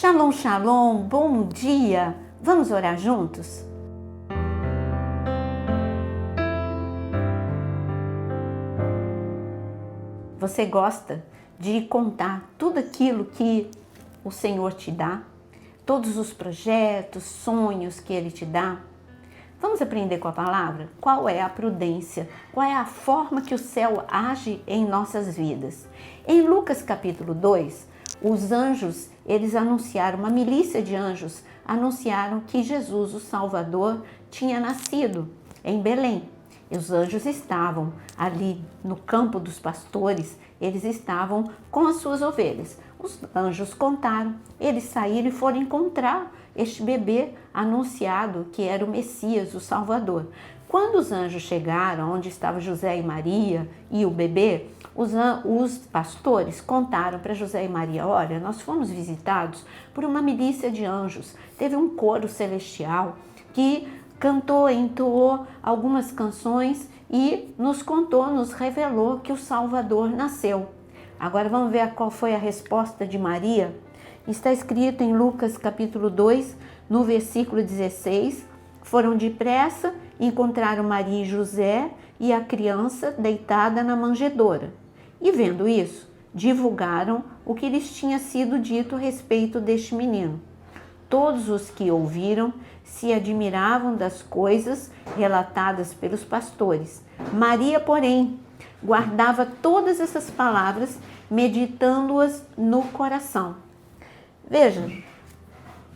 Shalom, shalom, bom dia! Vamos orar juntos? Você gosta de contar tudo aquilo que o Senhor te dá? Todos os projetos, sonhos que Ele te dá? Vamos aprender com a palavra? Qual é a prudência? Qual é a forma que o céu age em nossas vidas? Em Lucas capítulo 2, os anjos, eles anunciaram, uma milícia de anjos, anunciaram que Jesus, o Salvador, tinha nascido em Belém. E os anjos estavam ali no campo dos pastores, eles estavam com as suas ovelhas. Os anjos contaram, eles saíram e foram encontrar este bebê anunciado que era o Messias, o Salvador. Quando os anjos chegaram, onde estavam José e Maria e o bebê, os pastores contaram para José e Maria: olha, nós fomos visitados por uma milícia de anjos, teve um coro celestial que cantou, entoou algumas canções e nos contou, nos revelou que o Salvador nasceu. Agora vamos ver qual foi a resposta de Maria. Está escrito em Lucas capítulo 2, no versículo 16, foram depressa, encontraram Maria e José e a criança deitada na manjedoura. E vendo isso, divulgaram o que lhes tinha sido dito a respeito deste menino. Todos os que ouviram se admiravam das coisas relatadas pelos pastores. Maria, porém, guardava todas essas palavras, meditando-as no coração. Veja,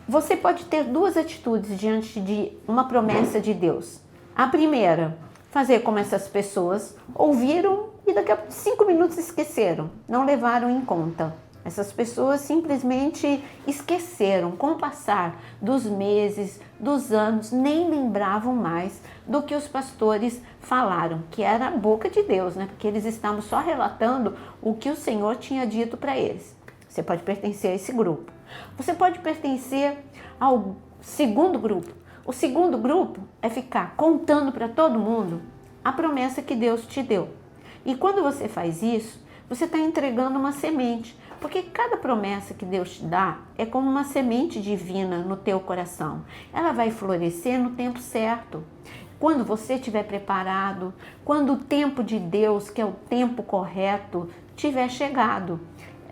você pode ter duas atitudes diante de uma promessa de Deus. A primeira, fazer como essas pessoas ouviram e daqui a 5 minutos esqueceram, não levaram em conta. Essas pessoas simplesmente esqueceram, com o passar dos meses, dos anos, nem lembravam mais do que os pastores falaram, que era a boca de Deus, né? Porque eles estavam só relatando o que o Senhor tinha dito para eles. Você pode pertencer a esse grupo. Você pode pertencer ao segundo grupo. O segundo grupo é ficar contando para todo mundo a promessa que Deus te deu. E quando você faz isso, você está entregando uma semente. Porque cada promessa que Deus te dá é como uma semente divina no teu coração. Ela vai florescer no tempo certo. Quando você estiver preparado, quando o tempo de Deus, que é o tempo correto, tiver chegado.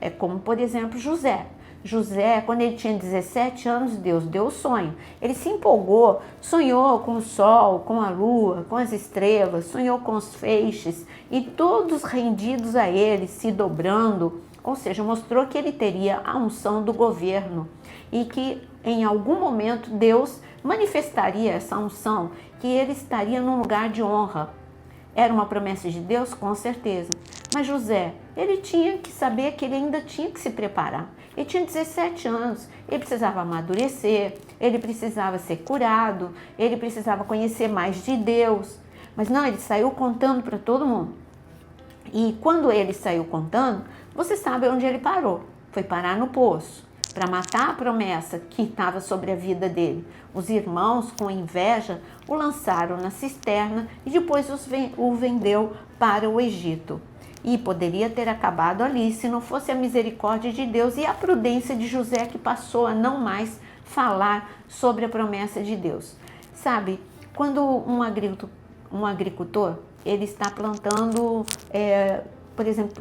É como, por exemplo, José. José, quando ele tinha 17 anos, Deus deu o sonho. Ele se empolgou, sonhou com o sol, com a lua, com as estrelas, sonhou com os feixes e todos rendidos a ele, se dobrando. Ou seja, mostrou que ele teria a unção do governo e que em algum momento Deus manifestaria essa unção, que ele estaria num lugar de honra. Era uma promessa de Deus? Com certeza. Mas José, ele tinha que saber que ele ainda tinha que se preparar. Ele tinha 17 anos, ele precisava amadurecer, ele precisava ser curado, ele precisava conhecer mais de Deus. Mas não, ele saiu contando para todo mundo. E quando ele saiu contando, você sabe onde ele parou. Foi parar no poço, para matar a promessa que estava sobre a vida dele. Os irmãos, com inveja, o lançaram na cisterna e depois o vendeu para o Egito. E poderia ter acabado ali se não fosse a misericórdia de Deus e a prudência de José, que passou a não mais falar sobre a promessa de Deus. Sabe, quando um agricultor ele está plantando, por exemplo,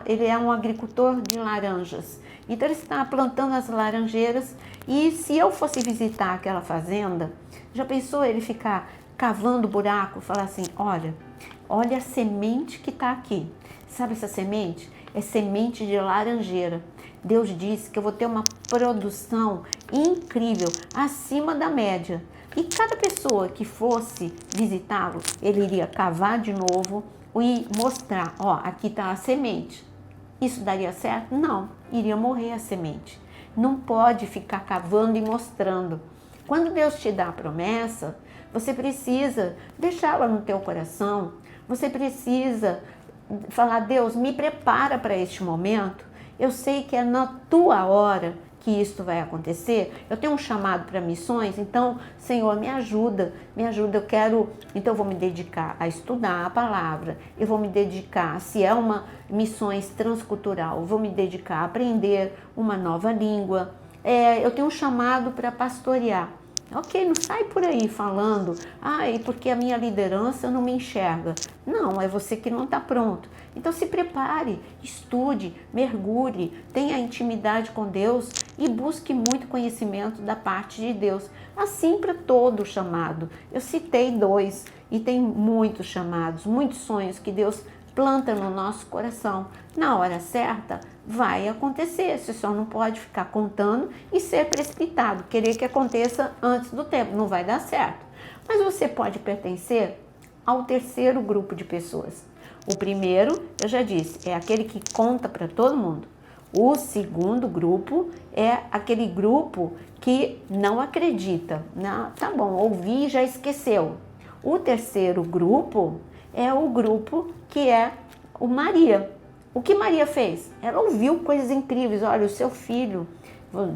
ele é um agricultor de laranjas. Então ele está plantando as laranjeiras e se eu fosse visitar aquela fazenda, já pensou ele ficar cavando buraco, falar assim, olha a semente que está aqui. Sabe essa semente? É semente de laranjeira. Deus disse que eu vou ter uma produção incrível, acima da média. E cada pessoa que fosse visitá-lo, ele iria cavar de novo e mostrar, aqui está a semente. Isso daria certo? Não, iria morrer a semente. Não pode ficar cavando e mostrando. Quando Deus te dá a promessa, você precisa deixá-la no teu coração. Você precisa falar, Deus, me prepara para este momento. Eu sei que é na tua hora que isto vai acontecer. Eu tenho um chamado para missões, então, Senhor, me ajuda, então eu vou me dedicar a estudar a palavra, eu vou me dedicar, se é uma missões transcultural, eu vou me dedicar a aprender uma nova língua, eu tenho um chamado para pastorear. Ok, não sai por aí falando, porque a minha liderança não me enxerga. Não, é você que não está pronto. Então se prepare, estude, mergulhe, tenha intimidade com Deus e busque muito conhecimento da parte de Deus. Assim para todo chamado. Eu citei 2 e tem muitos chamados, muitos sonhos que Deus planta no nosso coração. Na hora certa vai acontecer, você só não pode ficar contando e ser precipitado, querer que aconteça antes do tempo, não vai dar certo. Mas você pode pertencer ao terceiro grupo de pessoas. O primeiro, eu já disse, é aquele que conta para todo mundo. O segundo grupo é aquele grupo que não acredita. Não, tá bom, ouvi e já esqueceu. O terceiro grupo é o grupo que é o Maria. O que Maria fez? Ela ouviu coisas incríveis. Olha, o seu filho,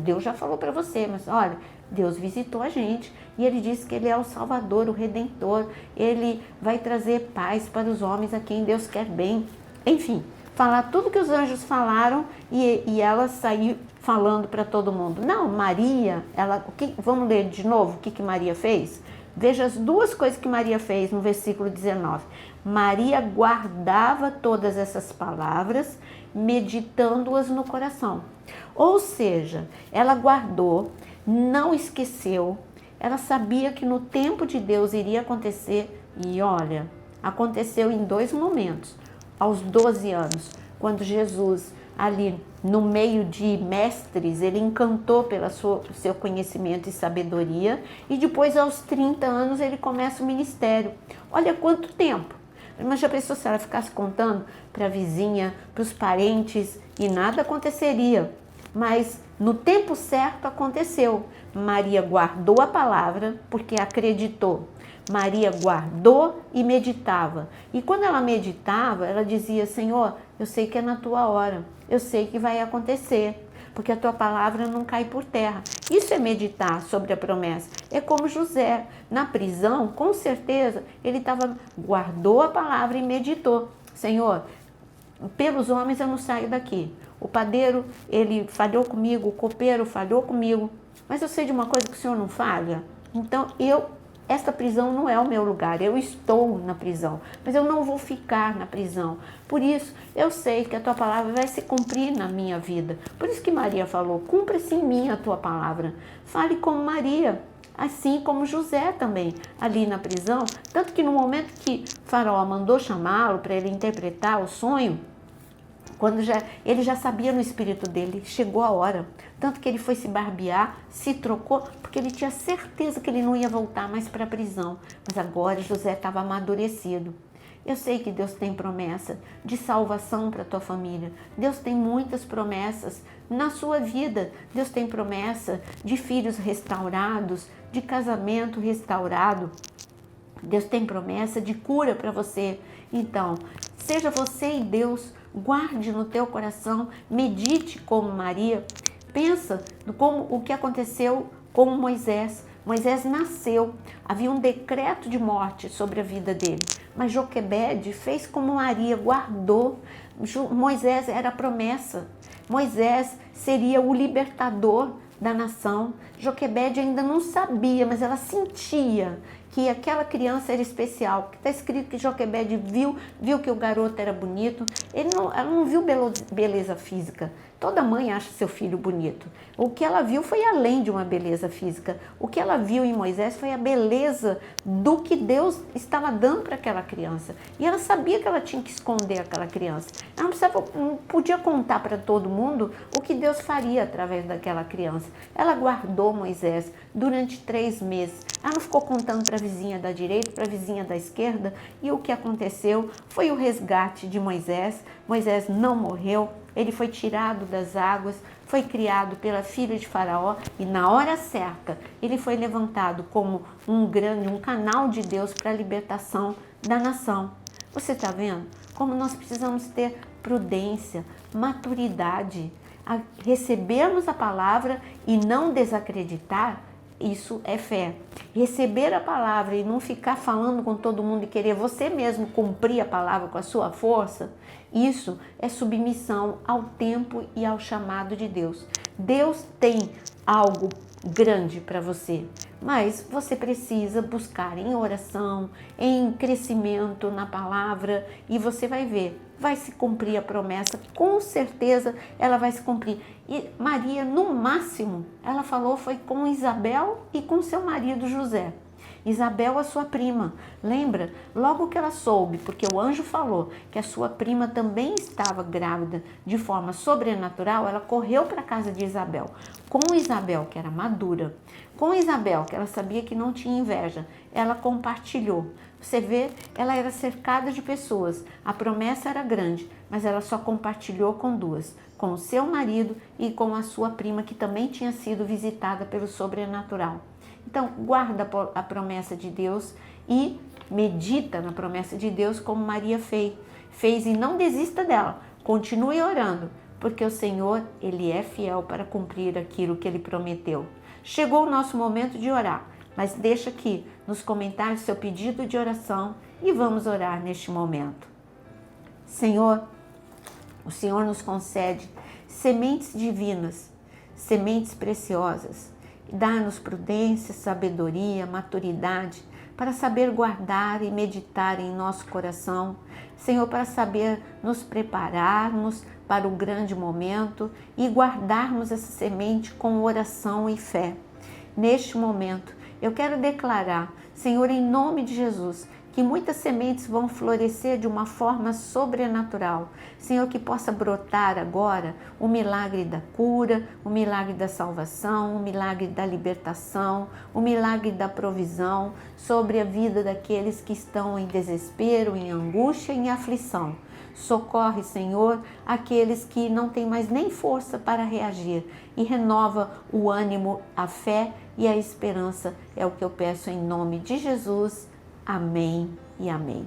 Deus já falou para você, mas olha, Deus visitou a gente e Ele disse que Ele é o Salvador, o Redentor. Ele vai trazer paz para os homens a quem Deus quer bem. Enfim, falar tudo que os anjos falaram e ela saiu falando para todo mundo. Não, Maria, vamos ler de novo o que Maria fez? Veja as 2 coisas que Maria fez no versículo 19. Maria guardava todas essas palavras, meditando-as no coração. Ou seja, ela guardou, não esqueceu, ela sabia que no tempo de Deus iria acontecer e olha, aconteceu em 2 momentos. Aos 12 anos, quando Jesus ali no meio de mestres, ele encantou pelo seu conhecimento e sabedoria e depois aos 30 anos ele começa o ministério. Olha quanto tempo! Mas já pensou se ela ficasse contando para a vizinha, para os parentes e nada aconteceria? Mas no tempo certo aconteceu. Maria guardou a palavra porque acreditou. Maria guardou e meditava. E quando ela meditava, ela dizia, Senhor, eu sei que é na tua hora, eu sei que vai acontecer, porque a tua palavra não cai por terra. Isso é meditar sobre a promessa. É como José, na prisão, com certeza, ele guardou a palavra e meditou. Senhor, pelos homens eu não saio daqui. O padeiro, ele falhou comigo, o copeiro falhou comigo, mas eu sei de uma coisa que o Senhor não falha. Então, esta prisão não é o meu lugar, eu estou na prisão, mas eu não vou ficar na prisão. Por isso, eu sei que a tua palavra vai se cumprir na minha vida. Por isso que Maria falou, cumpra-se em mim a tua palavra. Fale como Maria, assim como José também, ali na prisão. Tanto que no momento que Faraó mandou chamá-lo para ele interpretar o sonho, quando ele já sabia no espírito dele, chegou a hora. Tanto que ele foi se barbear, se trocou, porque ele tinha certeza que ele não ia voltar mais para a prisão. Mas agora José estava amadurecido. Eu sei que Deus tem promessa de salvação para a tua família. Deus tem muitas promessas na sua vida. Deus tem promessa de filhos restaurados, de casamento restaurado. Deus tem promessa de cura para você. Então, seja você e Deus, guarde no teu coração, medite como Maria, pensa como o que aconteceu com Moisés. Moisés nasceu, havia um decreto de morte sobre a vida dele, mas Joquebede fez como Maria, guardou. Moisés era a promessa, Moisés seria o libertador da nação. Joquebede ainda não sabia, mas ela sentia que aquela criança era especial, porque está escrito que Joquebede viu que o garoto era bonito. Ela não viu beleza física. Toda mãe acha seu filho bonito. O que ela viu foi além de uma beleza física. O que ela viu em Moisés foi a beleza do que Deus estava dando para aquela criança. E ela sabia que ela tinha que esconder aquela criança. Ela não podia contar para todo mundo o que Deus faria através daquela criança. Ela guardou Moisés durante 3 meses. Ela não ficou contando para a vizinha da direita, para a vizinha da esquerda. E o que aconteceu foi o resgate de Moisés. Moisés não morreu. Ele foi tirado das águas, foi criado pela filha de Faraó e na hora certa ele foi levantado como um canal de Deus para a libertação da nação. Você está vendo como nós precisamos ter prudência, maturidade, a recebermos a palavra e não desacreditar Isso é fé. Receber a palavra e não ficar falando com todo mundo e querer você mesmo cumprir a palavra com a sua força, isso é submissão ao tempo e ao chamado de Deus. Deus tem algo grande para você, mas você precisa buscar em oração, em crescimento na palavra, e você vai ver, vai se cumprir a promessa, com certeza ela vai se cumprir. E Maria, no máximo, ela falou foi com Isabel e com seu marido José. Isabel, a sua prima, lembra? Logo que ela soube, porque o anjo falou que a sua prima também estava grávida de forma sobrenatural, ela correu para a casa de Isabel. Com Isabel, que era madura, com Isabel, que ela sabia que não tinha inveja, ela compartilhou. Você vê, ela era cercada de pessoas, a promessa era grande, mas ela só compartilhou com duas, com o seu marido e com a sua prima, que também tinha sido visitada pelo sobrenatural. Então, guarda a promessa de Deus e medita na promessa de Deus como Maria fez e não desista dela. Continue orando, porque o Senhor, Ele é fiel para cumprir aquilo que Ele prometeu. Chegou o nosso momento de orar, mas deixa aqui nos comentários seu pedido de oração e vamos orar neste momento. Senhor, o Senhor nos concede sementes divinas, sementes preciosas. Dá-nos prudência, sabedoria, maturidade para saber guardar e meditar em nosso coração. Senhor, para saber nos prepararmos para o grande momento e guardarmos essa semente com oração e fé. Neste momento, eu quero declarar, Senhor, em nome de Jesus, que muitas sementes vão florescer de uma forma sobrenatural. Senhor, que possa brotar agora o milagre da cura, o milagre da salvação, o milagre da libertação, o milagre da provisão sobre a vida daqueles que estão em desespero, em angústia e em aflição. Socorre, Senhor, aqueles que não têm mais nem força para reagir e renova o ânimo, a fé e a esperança. É o que eu peço em nome de Jesus. Amém e amém.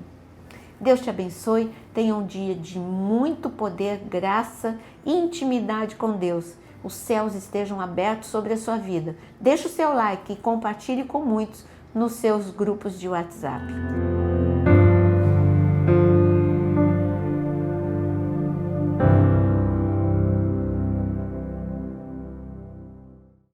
Deus te abençoe, tenha um dia de muito poder, graça e intimidade com Deus. Os céus estejam abertos sobre a sua vida. Deixe o seu like e compartilhe com muitos nos seus grupos de WhatsApp.